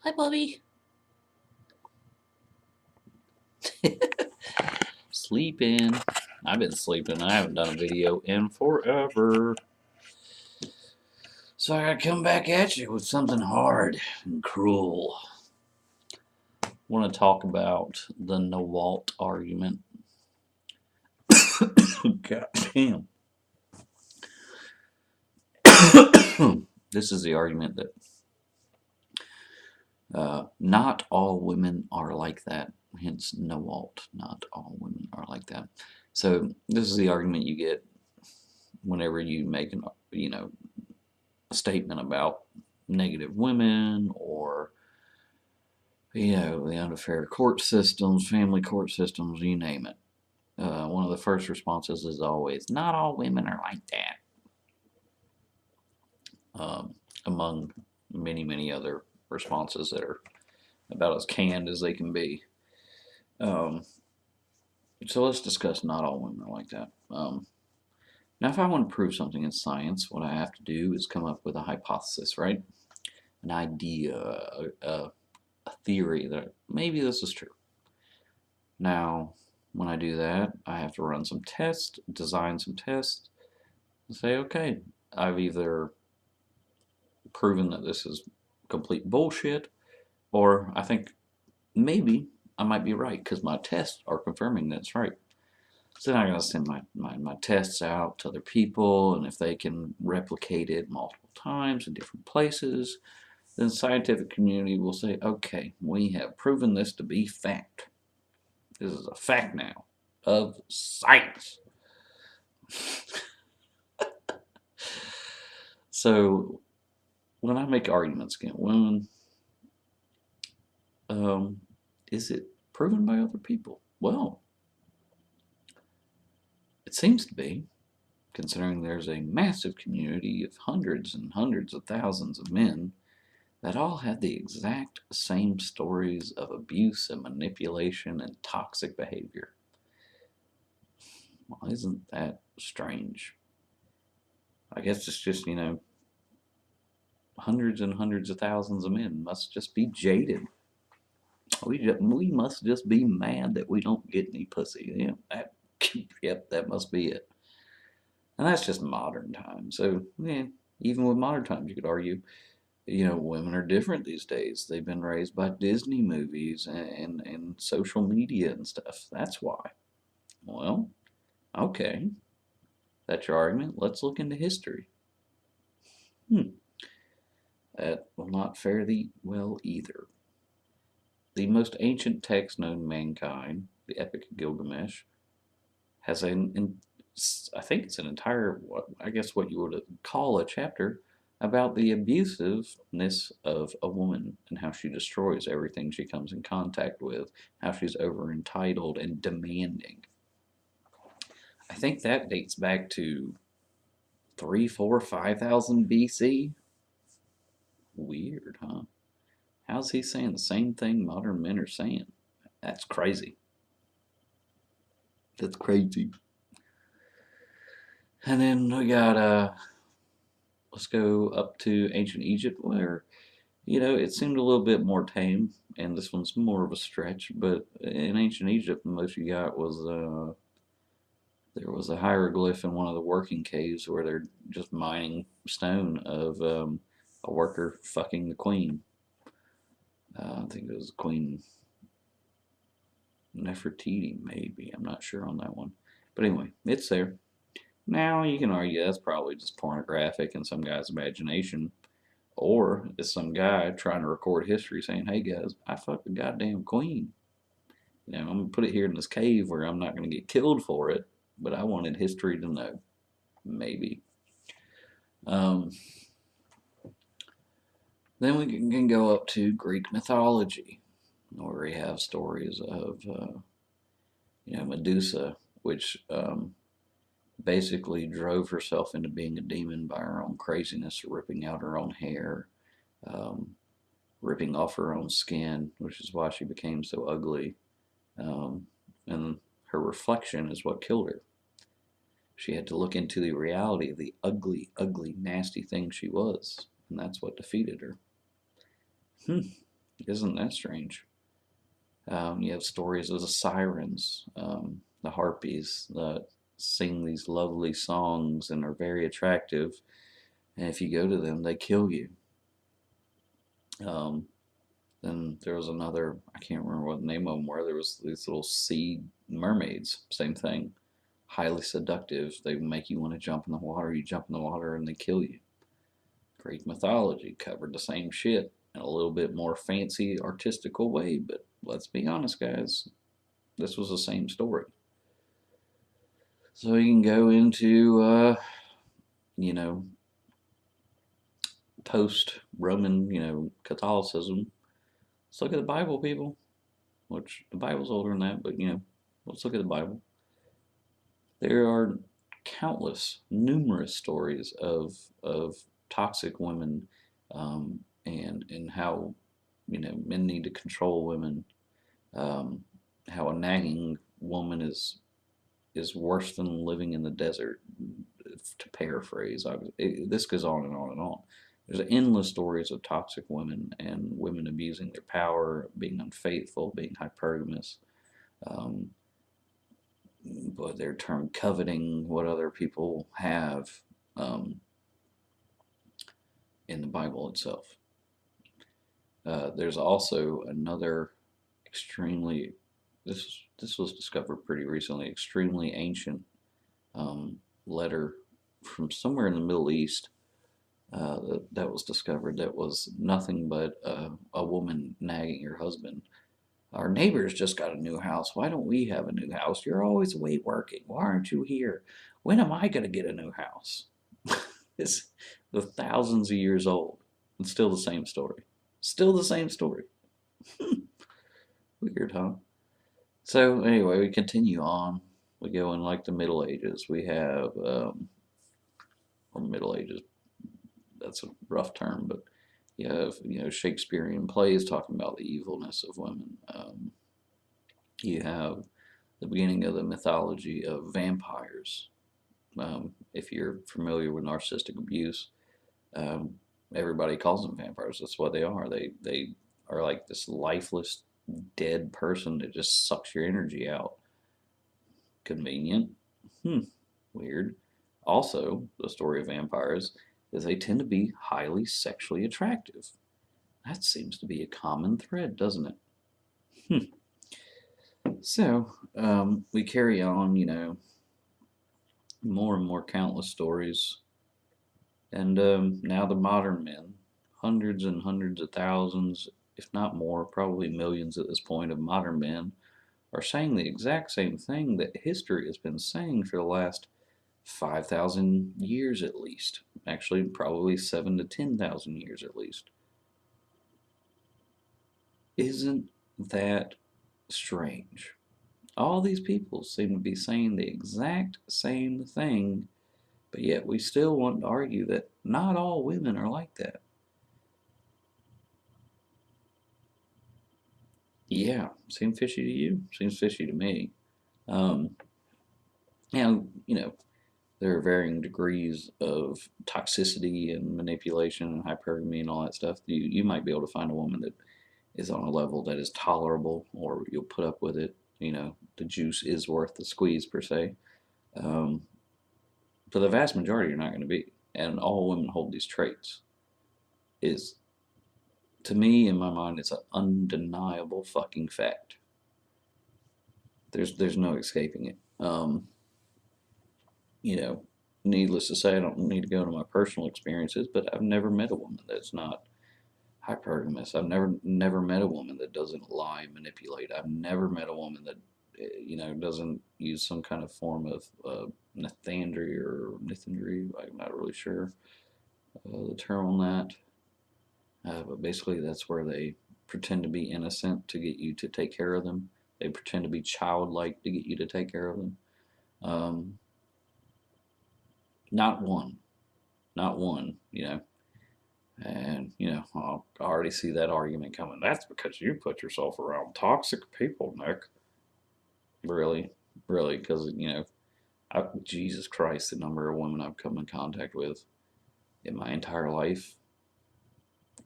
Hi, Bobby. Sleeping. I've been sleeping. I haven't done a video in forever. So I gotta come back at you with something hard and cruel. I want to talk about the Nawalt argument. God damn. This is the argument that not all women are like that. Hence, Nawalt. Not all women are like that. So this is the argument you get whenever you make a statement about negative women or the unfair court systems, family court systems, you name it. One of the first responses is always, not all women are like that, among many, many other responses that are about as canned as they can be. Um, so let's discuss not all women are like that. Now, if I want to prove something in science, what I have to do is come up with a hypothesis, right? An idea, a theory that maybe this is true. Now, when I do that, I have to run some tests, design some tests, and say, okay, I've either proven that this is complete bullshit, or I think maybe I might be right because my tests are confirming that's right. So then I gotta send my tests out to other people, and if they can replicate it multiple times in different places, then the scientific community will say, okay, we have proven this to be fact. This is a fact now of science. So when I make arguments against women, um, is it proven by other people? Well, it seems to be, considering there's a massive community of hundreds and hundreds of thousands of men that all have the exact same stories of abuse and manipulation and toxic behavior. Well, isn't that strange? I guess it's just, hundreds and hundreds of thousands of men must just be jaded. We must just be mad that we don't get any pussy. Yeah, yep, that must be it. And that's just modern times. So, yeah, even with modern times, you could argue, women are different these days. They've been raised by Disney movies and social media and stuff. That's why. Well, okay, that's your argument. Let's look into history. Hmm, that will not fare thee well either. The most ancient text known to mankind, the Epic of Gilgamesh, has I think it's an entire, I guess what you would call a chapter about the abusiveness of a woman and how she destroys everything she comes in contact with, how she's over entitled and demanding. I think that dates back to 3, 4, 5,000 BC. Weird, huh? How's he saying the same thing modern men are saying? That's crazy. That's crazy. And then we got let's go up to ancient Egypt where it seemed a little bit more tame, and this one's more of a stretch. But in ancient Egypt, the most you got was there was a hieroglyph in one of the working caves where they're just mining stone of a worker fucking the queen. I think it was Queen Nefertiti, maybe. I'm not sure on that one. But anyway, it's there. Now you can argue that's probably just pornographic in some guy's imagination. Or it's some guy trying to record history saying, hey guys, I fucked the goddamn queen. I'm going to put it here in this cave where I'm not going to get killed for it, but I wanted history to know. Maybe. Um, then we can go up to Greek mythology, where we have stories of, Medusa, which basically drove herself into being a demon by her own craziness, ripping out her own hair, um, ripping off her own skin, which is why she became so ugly. And her reflection is what killed her. She had to look into the reality of the ugly, ugly, nasty thing she was, and that's what defeated her. Hmm. Isn't that strange? You have stories of the sirens, the harpies that sing these lovely songs and are very attractive. And if you go to them, they kill you. Um, then there was another, I can't remember what the name of them were. There was these little sea mermaids, same thing. Highly seductive. They make you want to jump in the water. You jump in the water and they kill you. Greek mythology covered the same shit in a little bit more fancy, artistical way. But let's be honest, guys, this was the same story. So you can go into, you know, post Roman, Catholicism. Let's look at the Bible, people. Which the Bible's older than that, but let's look at the Bible. There are countless, numerous stories of toxic women, and how men need to control women. Um, how a nagging woman is worse than living in the desert. To paraphrase, this goes on and on and on. There's endless stories of toxic women and women abusing their power, being unfaithful, being hypergamous. Um, but their term coveting what other people have, um, in the Bible itself. There's also another extremely, this was discovered pretty recently, extremely ancient, um, letter from somewhere in the Middle East, that was discovered, that was nothing but a woman nagging her husband. Our neighbors just got a new house. Why don't we have a new house? You're always away working. Why aren't you here? When am I going to get a new house? It's the thousands of years old and still the same story. Still the same story. Weird, huh? So, anyway, we continue on. We go in like the Middle Ages. We have, or Middle Ages, that's a rough term, but you have, Shakespearean plays talking about the evilness of women. You have the beginning of the mythology of vampires. If you're familiar with narcissistic abuse, um, everybody calls them vampires. That's what they are. They are like this lifeless, dead person that just sucks your energy out. Convenient. Weird. Also, the story of vampires is they tend to be highly sexually attractive. That seems to be a common thread, doesn't it? So, we carry on, more and more countless stories. And now the modern men, hundreds and hundreds of thousands, if not more, probably millions at this point, of modern men are saying the exact same thing that history has been saying for the last 5,000 years at least. Actually, probably 7 to 10,000 years at least. Isn't that strange? All these people seem to be saying the exact same thing, but yet we still want to argue that not all women are like that. Yeah, seems fishy to you? Seems fishy to me. Um, now, there are varying degrees of toxicity and manipulation and hypergamy and all that stuff. You might be able to find a woman that is on a level that is tolerable, or you'll put up with it. The juice is worth the squeeze, per se. Um, but the vast majority are not going to be. And all women hold these traits. Is, to me, in my mind, it's an undeniable fucking fact. There's no escaping it. You know, Needless to say, I don't need to go into my personal experiences, but I've never met a woman that's not hypergamous. I've never met a woman that doesn't lie and manipulate. I've never met a woman that doesn't use some kind of form of nithindry or nithindry. I'm not really sure the term on that. But basically, that's where they pretend to be innocent to get you to take care of them. They pretend to be childlike to get you to take care of them. Um, not one, not one. And I'll already see that argument coming. That's because you put yourself around toxic people, Nick. Really, really, because Jesus Christ, the number of women I've come in contact with in my entire life,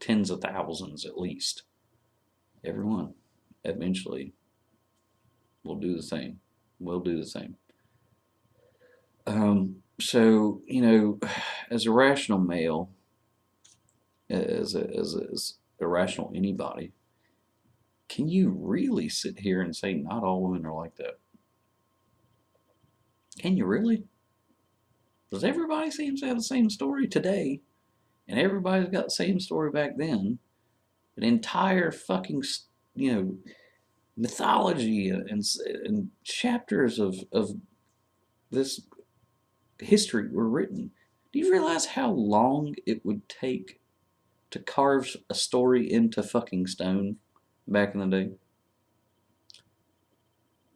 tens of thousands at least. Everyone eventually will do the same. Will do the same. So, as a rational male, as a rational anybody, can you really sit here and say not all women are like that? Can you really? Because everybody seems to have the same story today, and everybody's got the same story back then. An entire fucking, you know, mythology and chapters of this history were written. Do you realize how long it would take to carve a story into fucking stone back in the day?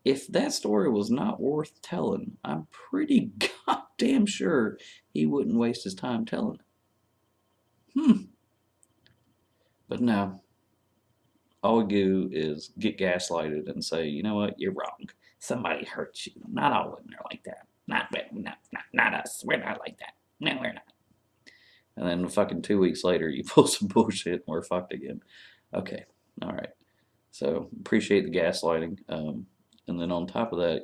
If that story was not worth telling, I'm pretty goddamn sure he wouldn't waste his time telling it. But no, all we do is get gaslighted and say, you know what, you're wrong. Somebody hurt you. Not all women are like that. Not us. We're not like that. No, we're not. And then fucking 2 weeks later, you pull some bullshit and we're fucked again. Okay, all right. So appreciate the gaslighting. And then on top of that,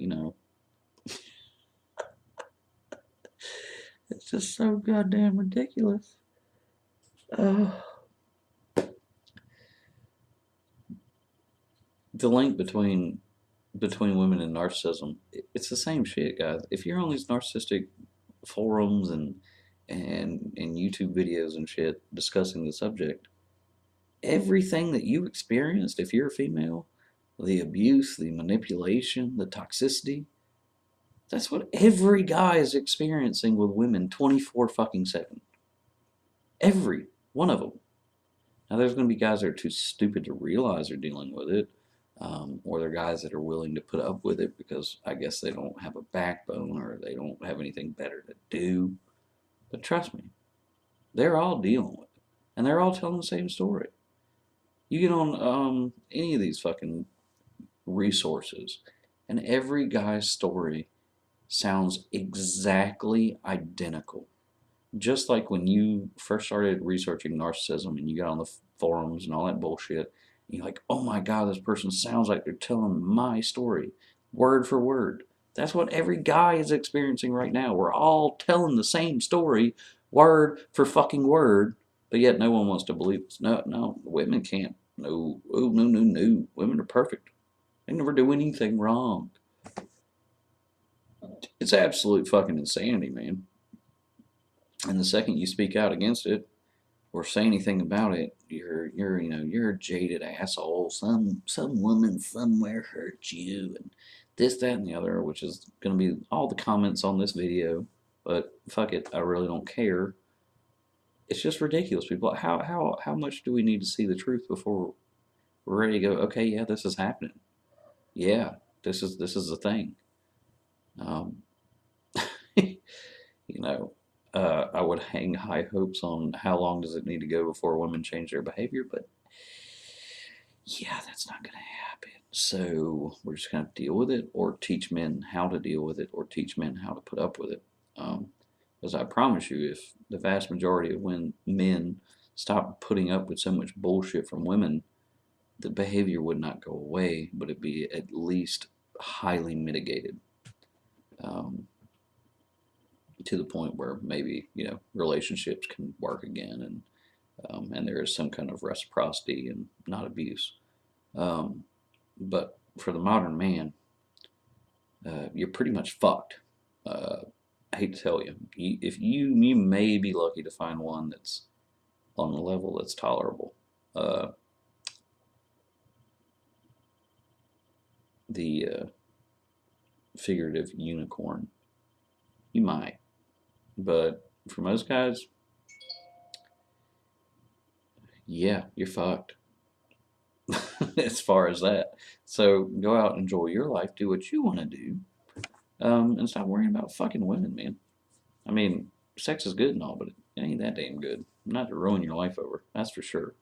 it's just so goddamn ridiculous. The link between women and narcissism, it's the same shit, guys. If you're on these narcissistic forums and YouTube videos and shit discussing the subject, everything that you experienced, if you're a female, the abuse, the manipulation, the toxicity, that's what every guy is experiencing with women 24 fucking 7. Every one of them. Now, there's going to be guys that are too stupid to realize they're dealing with it, or they're guys that are willing to put up with it because I guess they don't have a backbone or they don't have anything better to do. But trust me, they're all dealing with it, and they're all telling the same story. You get on any of these fucking resources, and every guy's story sounds exactly identical. Just like when you first started researching narcissism and you got on the forums and all that bullshit, and you're like, oh my God, this person sounds like they're telling my story, word for word. That's what every guy is experiencing right now. We're all telling the same story, word for fucking word, but yet no one wants to believe us. No, no, women can't. No, oh, no, no, no. Women are perfect. They never do anything wrong. It's absolute fucking insanity, man. And the second you speak out against it or say anything about it, you're a jaded asshole. Some woman somewhere hurt you, and this, that, and the other, which is going to be all the comments on this video. But fuck it, I really don't care. It's just ridiculous, people. How much do we need to see the truth before we're ready to go? Okay, yeah, this is happening. Yeah, this is the thing. Um, you know, I would hang high hopes on how long does it need to go before women change their behavior, but yeah, that's not going to happen. So we're just going to deal with it, or teach men how to deal with it, or teach men how to put up with it. Because I promise you, if the vast majority of men stop putting up with so much bullshit from women, the behavior would not go away, but it'd be at least highly mitigated. To the point where maybe relationships can work again, and there is some kind of reciprocity and not abuse. But for the modern man, you're pretty much fucked. I hate to tell you, if you may be lucky to find one that's on a level that's tolerable. The figurative unicorn, you might. But for most guys, yeah, you're fucked. As far as that. So go out and enjoy your life, do what you want to do, and stop worrying about fucking women, man. I mean, sex is good and all, but it ain't that damn good. Not to ruin your life over, that's for sure.